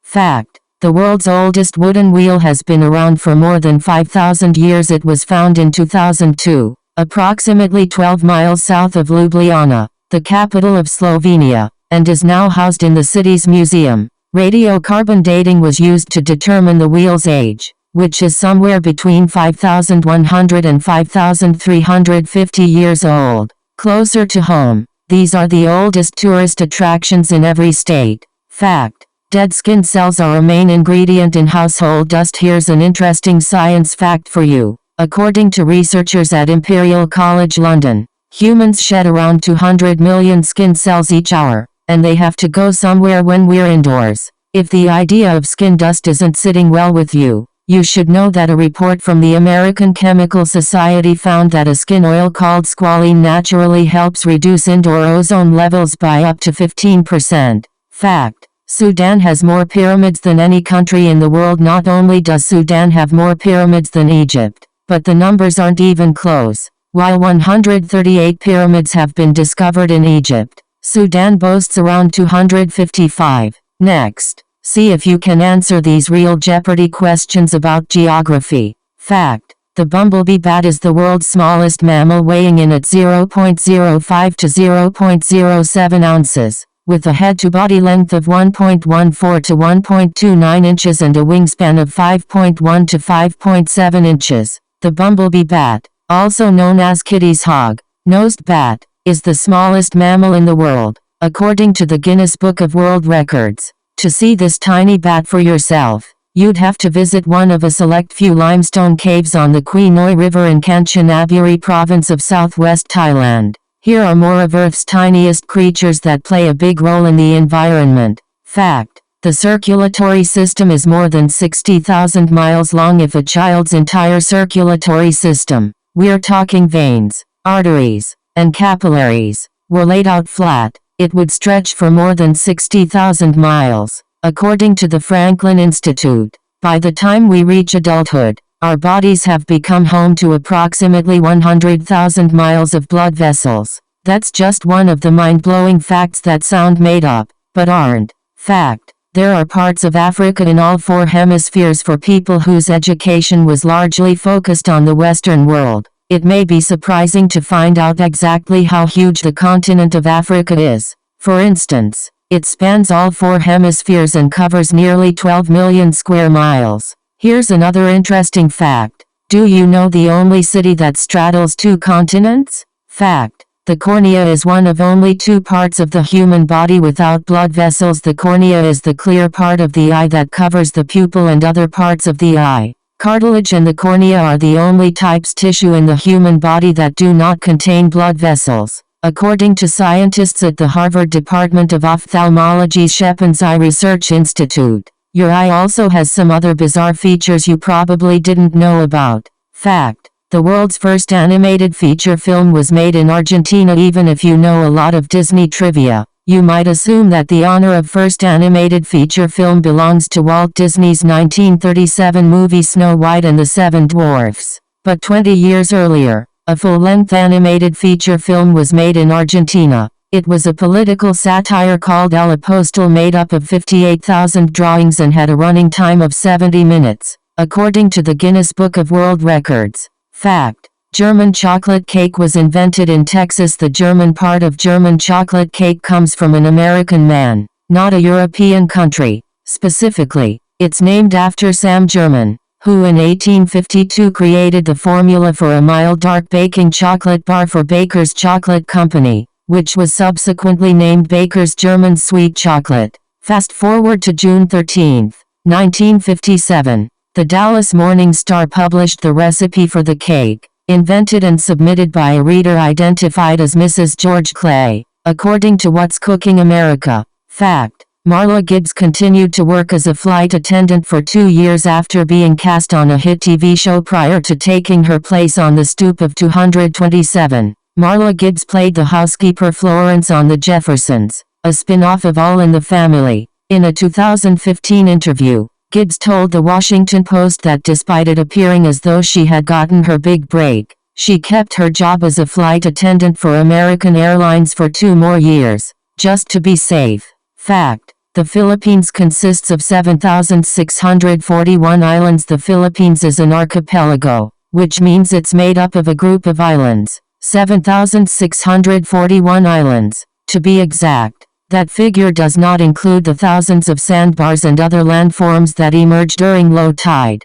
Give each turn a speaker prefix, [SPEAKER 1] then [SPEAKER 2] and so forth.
[SPEAKER 1] Fact: the world's oldest wooden wheel has been around for more than 5,000 years. It was found in 2002, approximately 12 miles south of Ljubljana, the capital of Slovenia, and is now housed in the city's museum. Radiocarbon dating was used to determine the wheel's age, which is somewhere between 5,100 and 5,350 years old. Closer to home, these are the oldest tourist attractions in every state. Fact: dead skin cells are a main ingredient in household dust. Here's an interesting science fact for you. According to researchers at Imperial College London, humans shed around 200 million skin cells each hour, and they have to go somewhere when we're indoors. If the idea of skin dust isn't sitting well with you, you should know that a report from the American Chemical Society found that a skin oil called squalene naturally helps reduce indoor ozone levels by up to 15%. Fact: Sudan has more pyramids than any country in the world. Not only does Sudan have more pyramids than Egypt, but the numbers aren't even close. While 138 pyramids have been discovered in Egypt, Sudan boasts around 255. Next, see if you can answer these real Jeopardy questions about geography. Fact: the bumblebee bat is the world's smallest mammal, weighing in at 0.05 to 0.07 ounces, with a head-to-body length of 1.14 to 1.29 inches and a wingspan of 5.1 to 5.7 inches. The bumblebee bat, also known as Kitty's hog-nosed bat, is the smallest mammal in the world, according to the Guinness Book of World Records. To see this tiny bat for yourself, you'd have to visit one of a select few limestone caves on the Quy Noi River in Kanchanaburi province of southwest Thailand. Here are more of Earth's tiniest creatures that play a big role in the environment. Fact: the circulatory system is more than 60,000 miles long. If a child's entire circulatory system, we're talking veins, arteries, and capillaries, were laid out flat, it would stretch for more than 60,000 miles. According to the Franklin Institute, by the time we reach adulthood, our bodies have become home to approximately 100,000 miles of blood vessels. That's just one of the mind-blowing facts that sound made up, but aren't. Fact: there are parts of Africa in all four hemispheres. For people whose education was largely focused on the Western world, it may be surprising to find out exactly how huge the continent of Africa is. For instance, it spans all four hemispheres and covers nearly 12 million square miles. Here's another interesting fact. Do you know the only city that straddles two continents? Fact: the cornea is one of only two parts of the human body without blood vessels. The cornea is the clear part of the eye that covers the pupil and other parts of the eye. Cartilage and the cornea are the only types tissue in the human body that do not contain blood vessels. According to scientists at the Harvard Department of Ophthalmology's Shepard's Eye Research Institute, your eye also has some other bizarre features you probably didn't know about. Fact: the world's first animated feature film was made in Argentina. Even if you know a lot of Disney trivia, you might assume that the honor of first animated feature film belongs to Walt Disney's 1937 movie Snow White and the Seven Dwarfs. But 20 years earlier, a full-length animated feature film was made in Argentina. It was a political satire called El Apostol, made up of 58,000 drawings and had a running time of 70 minutes, according to the Guinness Book of World Records. Fact: German chocolate cake was invented in Texas. The German part of German chocolate cake comes from an American man, not a European country. Specifically, it's named after Sam German, who in 1852 created the formula for a mild dark baking chocolate bar for Baker's Chocolate Company, which was subsequently named Baker's German Sweet Chocolate. Fast forward to June 13, 1957. The Dallas Morning Star published the recipe for the cake, invented and submitted by a reader identified as Mrs. George Clay, according to What's Cooking America. Fact: Marla Gibbs continued to work as a flight attendant for 2 years after being cast on a hit TV show prior to taking her place on the stoop of 227. Marla Gibbs played the housekeeper Florence on The Jeffersons, a spin-off of All in the Family. In a 2015 interview, Gibbs told the Washington Post that despite it appearing as though she had gotten her big break, she kept her job as a flight attendant for American Airlines for 2 more years, just to be safe. Fact: The Philippines consists of 7,641 islands. The Philippines is an archipelago, which means it's made up of a group of islands. 7,641 islands, to be exact. That figure does not include the thousands of sandbars and other landforms that emerge during low tide.